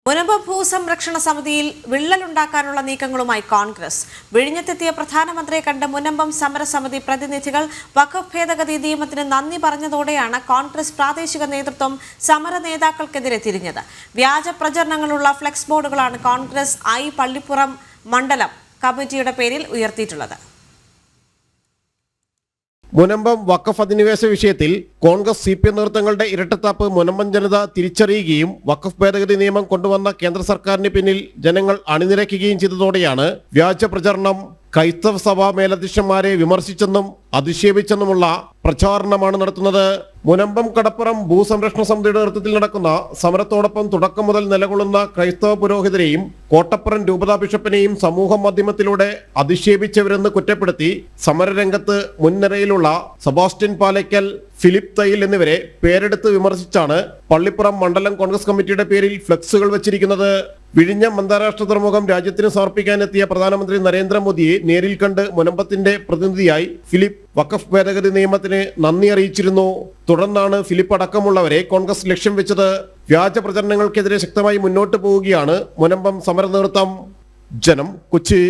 മുനമ്പം ഭൂസംരക്ഷണ സമിതിയിൽ വിള്ളലുണ്ടാക്കാനുള്ള നീക്കങ്ങളുമായി കോൺഗ്രസ്. വിഴിഞ്ഞത്തെത്തിയ പ്രധാനമന്ത്രിയെ കണ്ട് മുനമ്പം സമരസമിതി പ്രതിനിധികൾ വഖഫ് ഭേദഗതി നിയമത്തിന് നന്ദി പറഞ്ഞതോടെയാണ് കോൺഗ്രസ് പ്രാദേശിക നേതൃത്വം സമര നേതാക്കൾക്കെതിരെ തിരിഞ്ഞത്. വ്യാജ പ്രചരണങ്ങളുള്ള ഫ്ലെക്സ് ബോർഡുകളാണ് കോൺഗ്രസ് പള്ളിപ്പുറം മണ്ഡലം കമ്മിറ്റിയുടെ പേരിൽ ഉയർത്തിയിട്ടുള്ളത്. മുനമ്പം വഖഫ് അധിനിവേശ വിഷയത്തിൽ കോൺഗ്രസ് CPM നേതൃത്വങ്ങളുടെ ഇരട്ടത്താപ്പ് മുനമ്പം ജനത തിരിച്ചറിയുകയും വഖഫ് ഭേദഗതി നിയമം കൊണ്ടുവന്ന കേന്ദ്ര സർക്കാരിന് പിന്നിൽ ജനങ്ങൾ അണിനിരക്കുകയും ചെയ്തതോടെയാണ് വ്യാജ പ്രചരണം. ക്രൈസ്തവ സഭാ മേലധ്യക്ഷന്മാരെ വിമർശിച്ചെന്നും അധിക്ഷേപിച്ചെന്നുമുള്ള പ്രചാരണമാണ് നടത്തുന്നത്. മുനമ്പം കടപ്പുറം ഭൂസംരക്ഷണ സമിതിയുടെ നേതൃത്വത്തിൽ നടക്കുന്ന സമരത്തോടൊപ്പം തുടക്കം മുതൽ നിലകൊള്ളുന്ന ക്രൈസ്തവ പുരോഹിതരെയും കോട്ടപ്പുറം രൂപതാ ബിഷപ്പിനെയും സമൂഹ മാധ്യമത്തിലൂടെ അധിക്ഷേപിച്ചവരെന്ന് കുറ്റപ്പെടുത്തി സമരരംഗത്ത് മുൻനിരയിലുള്ള സെബാസ്റ്റ്യൻ പാലയ്ക്കൽ, ഫിലിപ്പ് തയ്യിൽ എന്നിവരെ പേരെടുത്ത് വിമർശിച്ചാണ് പള്ളിപ്പുറം മണ്ഡലം കോൺഗ്രസ് കമ്മിറ്റിയുടെ പേരിൽ ഫ്ലെക്സുകൾ വച്ചിരിക്കുന്നത്. വിഴിഞ്ഞം അന്താരാഷ്ട്ര തുറമുഖം രാജ്യത്തിന് സമർപ്പിക്കാനെത്തിയ പ്രധാനമന്ത്രി നരേന്ദ്രമോദിയെ നേരിൽ കണ്ട് മുനമ്പത്തിന്റെ പ്രതിനിധിയായി ഫിലിപ്പ് വഖഫ് ഭേദഗതി നിയമത്തിന് നന്ദി അറിയിച്ചിരുന്നു. തുടർന്നാണ് ഫിലിപ്പ് അടക്കമുള്ളവരെ കോൺഗ്രസ് ലക്ഷ്യം വെച്ചത്. വ്യാജ പ്രചരണങ്ങൾക്കെതിരെ ശക്തമായി മുന്നോട്ട് പോവുകയാണ് മുനമ്പം സമര നേതൃത്വം. ജനം, കൊച്ചി.